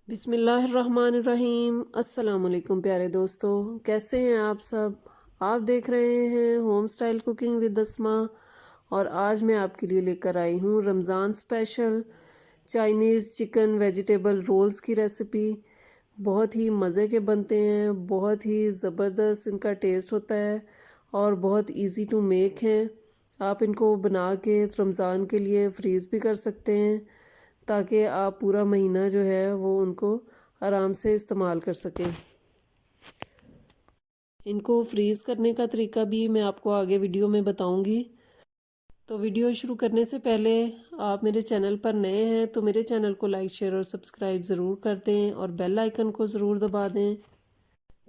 बिस्मिल्लाहिर्रहमानिर्रहीम। अस्सलाम वालेकुम प्यारे दोस्तों, कैसे हैं आप सब। आप देख रहे हैं home style cooking with Asma और आज मैं आपके लिए लेकर आई हूँ Ramzan special Chinese chicken vegetable rolls की रेसिपी। बहुत ही मज़े के बनते हैं, बहुत ही ज़बरदस्त इनका टेस्ट होता है और बहुत इजी टू मेक हैं। आप इनको बना के रमज़ान के लिए फ्रीज़ भी कर सकते हैं ताकि आप पूरा महीना जो है वो उनको आराम से इस्तेमाल कर सकें। इनको फ्रीज़ करने का तरीका भी मैं आपको आगे वीडियो में बताऊंगी। तो वीडियो शुरू करने से पहले आप मेरे चैनल पर नए हैं तो मेरे चैनल को लाइक शेयर और सब्सक्राइब ज़रूर कर दें और बेल आइकन को ज़रूर दबा दें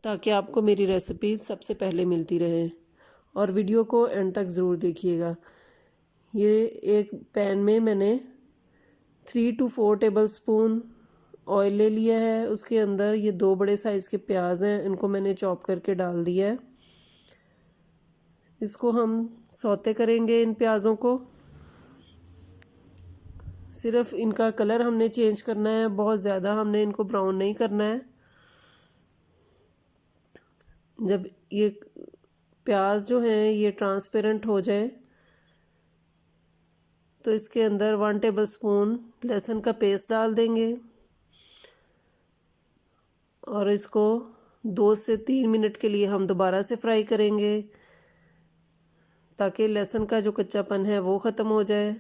ताकि आपको मेरी रेसिपीज़ सबसे पहले मिलती रहें। और वीडियो को एंड तक ज़रूर देखिएगा। ये एक पैन में मैंने 3 to 4 टेबल स्पून ऑयल ले लिया है। उसके अंदर ये 2 बड़े साइज़ के प्याज हैं, इनको मैंने चॉप करके डाल दिया है। इसको हम सौते करेंगे इन प्याज़ों को। सिर्फ इनका कलर हमने चेंज करना है, बहुत ज़्यादा हमने इनको ब्राउन नहीं करना है। जब ये प्याज जो हैं ये ट्रांसपेरेंट हो जाए तो इसके अंदर 1 टेबल स्पून लहसुन का पेस्ट डाल देंगे और इसको 2 से 3 मिनट के लिए हम दोबारा से फ्राई करेंगे ताकि लहसुन का जो कच्चापन है वो ख़त्म हो जाए।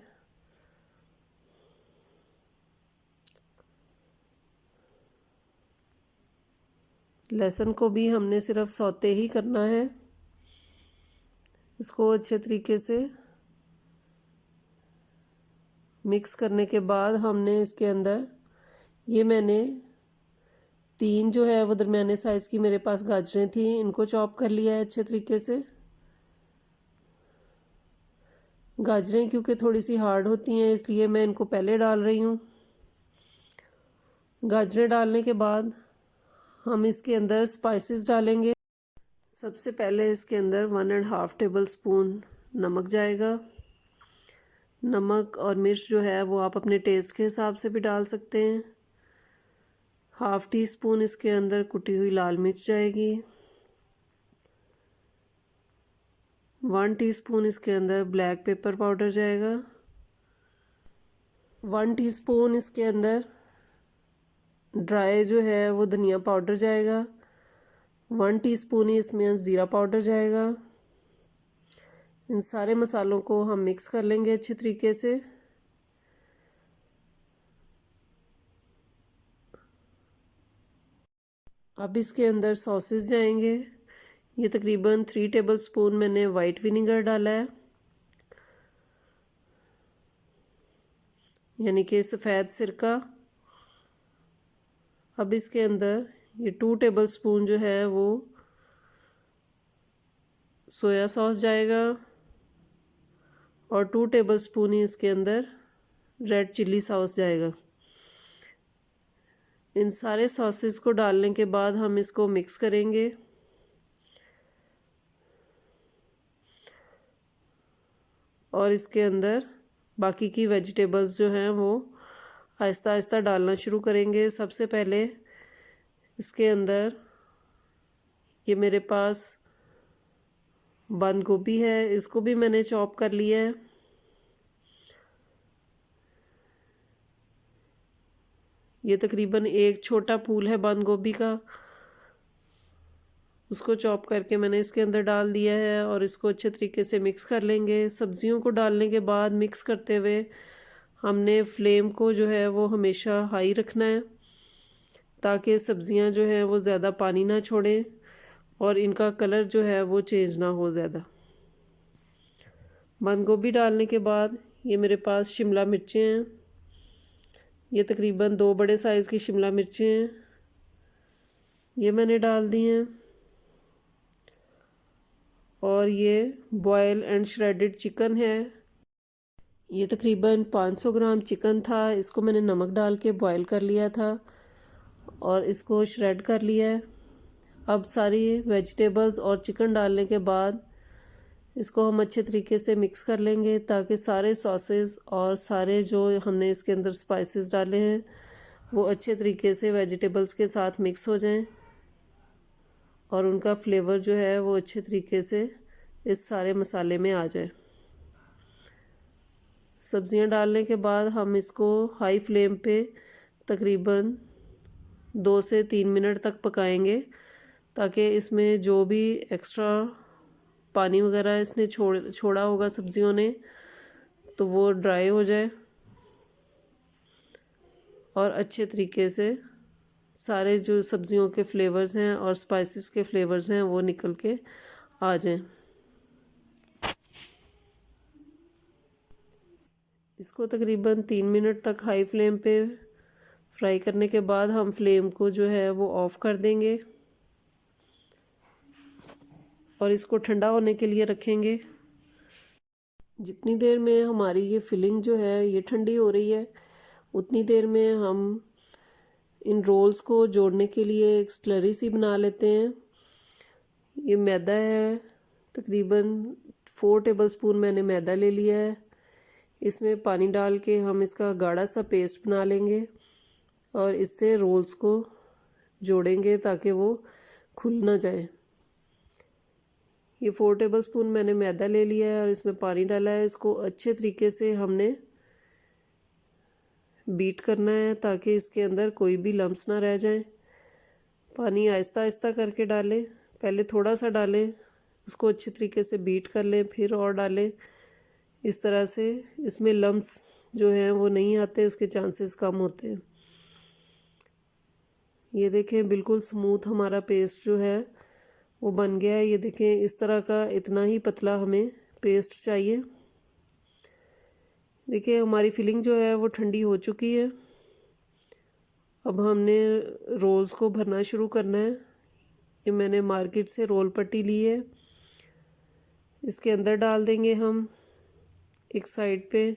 लहसुन को भी हमने सिर्फ सौते ही करना है। इसको अच्छे तरीके से मिक्स करने के बाद हमने इसके अंदर ये मैंने 3 जो है वो दरमियाने साइज़ की मेरे पास गाजरें थी, इनको चॉप कर लिया है अच्छे तरीके से। गाजरें क्योंकि थोड़ी सी हार्ड होती हैं इसलिए मैं इनको पहले डाल रही हूँ। गाजरें डालने के बाद हम इसके अंदर स्पाइसेस डालेंगे। सबसे पहले इसके अंदर 1.5 टेबल स्पून नमक जाएगा। नमक और मिर्च जो है वो आप अपने टेस्ट के हिसाब से भी डाल सकते हैं। ½ टीस्पून इसके अंदर कुटी हुई लाल मिर्च जाएगी। 1 टीस्पून इसके अंदर ब्लैक पेपर पाउडर जाएगा। 1 टीस्पून इसके अंदर ड्राई जो है वो धनिया पाउडर जाएगा। 1 टीस्पून ही इसमें ज़ीरा पाउडर जाएगा। इन सारे मसालों को हम मिक्स कर लेंगे अच्छे तरीके से। अब इसके अंदर सॉसेस जाएंगे। ये तकरीबन 3 टेबल स्पून मैंने वाइट विनेगर डाला है, यानी कि सफ़ेद सिरका। अब इसके अंदर ये 2 टेबल स्पून जो है वो सोया सॉस जाएगा और 2 टेबल स्पून ही इसके अंदर रेड चिल्ली सॉस जाएगा। इन सारे सॉसेस को डालने के बाद हम इसको मिक्स करेंगे। और इसके अंदर बाकी की वेजिटेबल्स जो हैं वो आहिस्ता आहिस्ता डालना शुरू करेंगे। सबसे पहले इसके अंदर ये मेरे पास बंद गोभी है, इसको भी मैंने चॉप कर लिया है। ये तकरीबन एक छोटा फूल है बंद गोभी का, उसको चॉप करके मैंने इसके अंदर डाल दिया है और इसको अच्छे तरीके से मिक्स कर लेंगे। सब्जियों को डालने के बाद मिक्स करते हुए हमने फ्लेम को जो है वो हमेशा हाई रखना है ताकि सब्जियां जो हैं वो ज़्यादा पानी ना छोड़ें और इनका कलर जो है वो चेंज ना हो ज़्यादा। बंद गोभी डालने के बाद ये मेरे पास शिमला मिर्चें हैं, ये तकरीबन 2 बड़े साइज़ की शिमला मिर्चें हैं, ये मैंने डाल दी हैं। और ये बॉयल एंड श्रेडेड चिकन है, ये तकरीबन 500 ग्राम चिकन था। इसको मैंने नमक डाल के बॉयल कर लिया था और इसको श्रेड कर लिया है। अब सारी वेजिटेबल्स और चिकन डालने के बाद इसको हम अच्छे तरीके से मिक्स कर लेंगे ताकि सारे सॉसेस और सारे जो हमने इसके अंदर स्पाइसेस डाले हैं वो अच्छे तरीके से वेजिटेबल्स के साथ मिक्स हो जाएं और उनका फ्लेवर जो है वो अच्छे तरीके से इस सारे मसाले में आ जाए। सब्जियां डालने के बाद हम इसको हाई फ्लेम पे तकरीबन 2 से 3 मिनट तक पकाएंगे, ताकि इसमें जो भी एक्स्ट्रा पानी वगैरह इसने छोड़ा होगा सब्जियों ने, तो वो ड्राई हो जाए और अच्छे तरीके से सारे जो सब्जियों के फ्लेवर्स हैं और स्पाइसेस के फ्लेवर्स हैं वो निकल के आ जाएं। इसको तकरीबन 3 मिनट तक हाई फ्लेम पे फ्राई करने के बाद हम फ्लेम को जो है वो ऑफ़ कर देंगे और इसको ठंडा होने के लिए रखेंगे। जितनी देर में हमारी ये फिलिंग जो है ये ठंडी हो रही है, उतनी देर में हम इन रोल्स को जोड़ने के लिए एक स्लरी सी बना लेते हैं। ये मैदा है, तकरीबन 4 टेबलस्पून मैंने मैदा ले लिया है। इसमें पानी डाल के हम इसका गाढ़ा सा पेस्ट बना लेंगे और इससे रोल्स को जोड़ेंगे ताकि वो खुल ना जाए। ये 4 टेबलस्पून मैंने मैदा ले लिया है और इसमें पानी डाला है। इसको अच्छे तरीके से हमने बीट करना है ताकि इसके अंदर कोई भी लम्स ना रह जाए। पानी आहिस्ता आहिस्ता करके डालें, पहले थोड़ा सा डालें, उसको अच्छे तरीके से बीट कर लें, फिर और डालें। इस तरह से इसमें लम्स जो हैं वो नहीं आते, उसके चांसेस कम होते हैं। ये देखें बिल्कुल स्मूथ हमारा पेस्ट जो है वो बन गया है। ये देखें इस तरह का इतना ही पतला हमें पेस्ट चाहिए। देखिए हमारी फिलिंग जो है वो ठंडी हो चुकी है। अब हमने रोल्स को भरना शुरू करना है। ये मैंने मार्केट से रोल पट्टी ली है, इसके अंदर डाल देंगे हम एक साइड पे,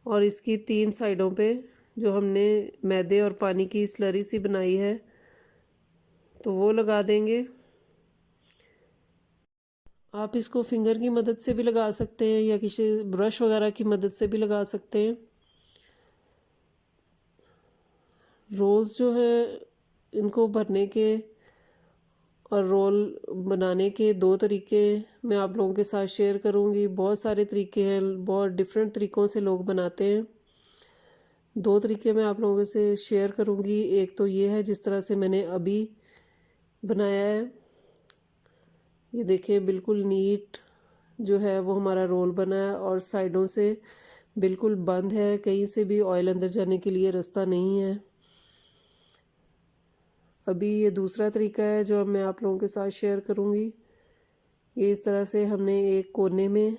और इसकी 3 साइडों पे जो हमने मैदे और पानी की स्लरी सी बनाई है तो वो लगा देंगे। आप इसको फिंगर की मदद से भी लगा सकते हैं या किसी ब्रश वगैरह की मदद से भी लगा सकते हैं। रोल्स जो है इनको भरने के और रोल बनाने के 2 तरीके मैं आप लोगों के साथ शेयर करूंगी। बहुत सारे तरीके हैं, बहुत डिफरेंट तरीक़ों से लोग बनाते हैं। 2 तरीके मैं आप लोगों से शेयर करूंगी। एक तो ये है जिस तरह से मैंने अभी बनाया है। ये देखिए बिल्कुल नीट जो है वो हमारा रोल बना है और साइडों से बिल्कुल बंद है, कहीं से भी ऑयल अंदर जाने के लिए रास्ता नहीं है। अभी ये दूसरा तरीका है जो मैं आप लोगों के साथ शेयर करूंगी। ये इस तरह से हमने एक कोने में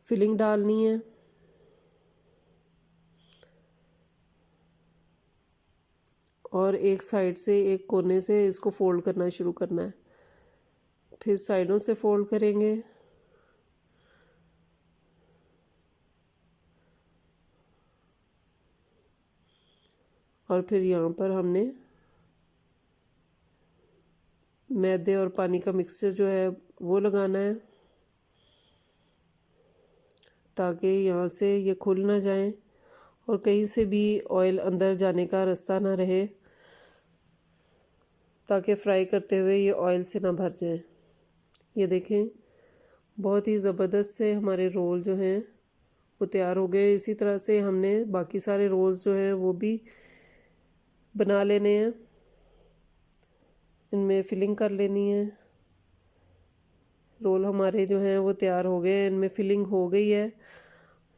फिलिंग डालनी है और एक साइड से, एक कोने से इसको फोल्ड करना शुरू करना है, फिर साइडों से फोल्ड करेंगे और फिर यहाँ पर हमने मैदे और पानी का मिक्सचर जो है वो लगाना है ताकि यहाँ से ये खुल ना जाए और कहीं से भी ऑयल अंदर जाने का रास्ता ना रहे, ताकि फ्राई करते हुए ये ऑयल से ना भर जाए। ये देखें बहुत ही ज़बरदस्त से हमारे रोल जो हैं वो तैयार हो गए। इसी तरह से हमने बाकी सारे रोल्स जो हैं वो भी बना लेने हैं, इनमें फिलिंग कर लेनी है। रोल हमारे जो हैं वो तैयार हो गए हैं, इनमें फिलिंग हो गई है।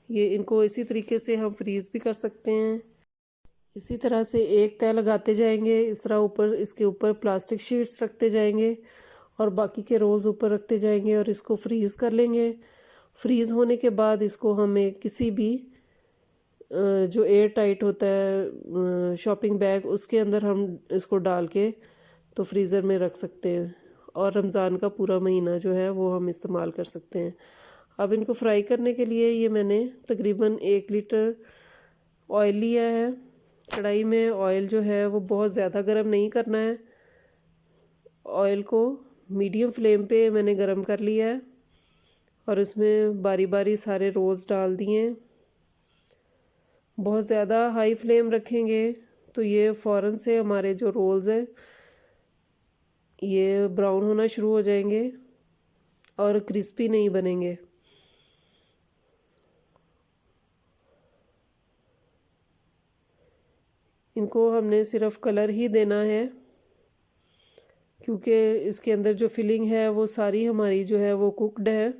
ये इनको इसी तरीके से हम फ्रीज़ भी कर सकते हैं। इसी तरह से एक तय लगाते जाएंगे, इस तरह ऊपर इसके ऊपर प्लास्टिक शीट्स रखते जाएंगे और बाकी के रोल्स ऊपर रखते जाएंगे और इसको फ्रीज़ कर लेंगे। फ्रीज़ होने के बाद इसको हमें किसी भी जो एयर टाइट होता है शॉपिंग बैग, उसके अंदर हम इसको डाल के तो फ्रीज़र में रख सकते हैं और रमज़ान का पूरा महीना जो है वो हम इस्तेमाल कर सकते हैं। अब इनको फ्राई करने के लिए ये मैंने तकरीबन 1 लीटर ऑयल लिया है। कढ़ाई में ऑयल जो है वो बहुत ज़्यादा गर्म नहीं करना है। ऑयल को मीडियम फ्लेम पे मैंने गर्म कर लिया है और इसमें बारी बारी सारे रोल्स डाल दिए। बहुत ज़्यादा हाई फ्लेम रखेंगे तो ये फ़ौरन से हमारे जो रोल्स हैं ये ब्राउन होना शुरू हो जाएंगे और क्रिस्पी नहीं बनेंगे। इनको हमने सिर्फ कलर ही देना है, क्योंकि इसके अंदर जो फिलिंग है वो सारी हमारी जो है वो कुकड है,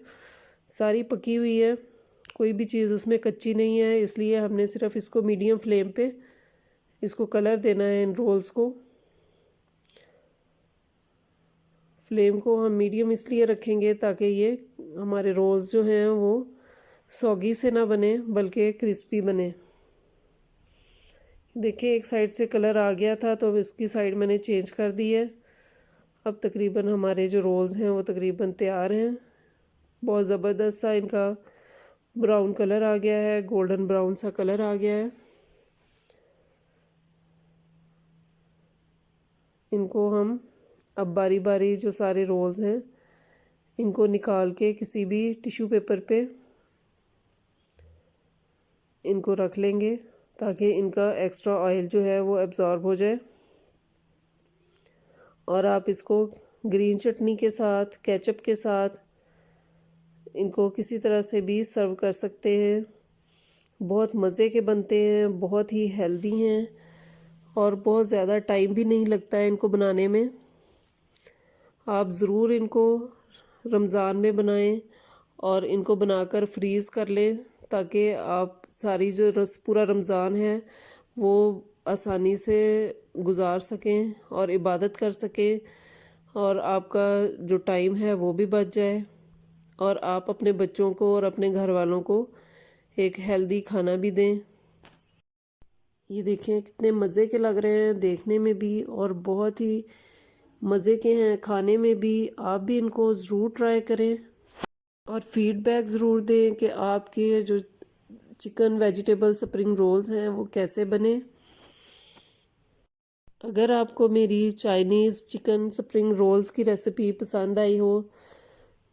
सारी पकी हुई है, कोई भी चीज़ उसमें कच्ची नहीं है। इसलिए हमने सिर्फ इसको मीडियम फ्लेम पे इसको कलर देना है। इन रोल्स को फ्लेम को हम मीडियम इसलिए रखेंगे ताकि ये हमारे रोल्स जो हैं वो सौगी से ना बने बल्कि क्रिस्पी बने। देखिए एक साइड से कलर आ गया था तो अब इसकी साइड मैंने चेंज कर दी है। अब तकरीबन हमारे जो रोल्स हैं वो तकरीबन तैयार हैं। बहुत ज़बरदस्त सा इनका ब्राउन कलर आ गया है, गोल्डन ब्राउन सा कलर आ गया है। इनको हम अब बारी बारी जो सारे रोल्स हैं इनको निकाल के किसी भी टिश्यू पेपर पे इनको रख लेंगे ताकि इनका एक्स्ट्रा ऑयल जो है वो एब्ज़ॉर्ब हो जाए। और आप इसको ग्रीन चटनी के साथ, केचप के साथ इनको किसी तरह से भी सर्व कर सकते हैं। बहुत मज़े के बनते हैं, बहुत ही हेल्दी हैं और बहुत ज़्यादा टाइम भी नहीं लगता है इनको बनाने में। आप ज़रूर इनको रमज़ान में बनाएं और इनको बनाकर फ्रीज़ कर लें ताकि आप सारी जो पूरा रमज़ान है वो आसानी से गुजार सकें और इबादत कर सकें और आपका जो टाइम है वो भी बच जाए और आप अपने बच्चों को और अपने घर वालों को एक हेल्दी खाना भी दें। ये देखें कितने मज़े के लग रहे हैं देखने में भी और बहुत ही मज़े के हैं खाने में भी। आप भी इनको ज़रूर ट्राई करें और फीडबैक ज़रूर दें कि आपके जो चिकन वेजिटेबल स्प्रिंग रोल्स हैं वो कैसे बने। अगर आपको मेरी चाइनीज़ चिकन स्प्रिंग रोल्स की रेसिपी पसंद आई हो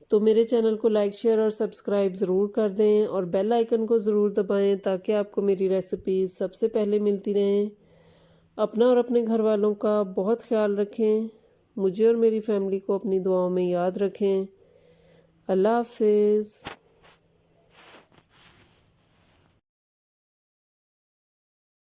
तो मेरे चैनल को लाइक, शेयर और सब्सक्राइब ज़रूर कर दें और बेल आइकन को ज़रूर दबाएं ताकि आपको मेरी रेसिपीज़ सबसे पहले मिलती रहें। अपना और अपने घर वालों का बहुत ख्याल रखें। मुझे और मेरी फैमिली को अपनी दुआओं में याद रखें। अल्लाह हाफिज़।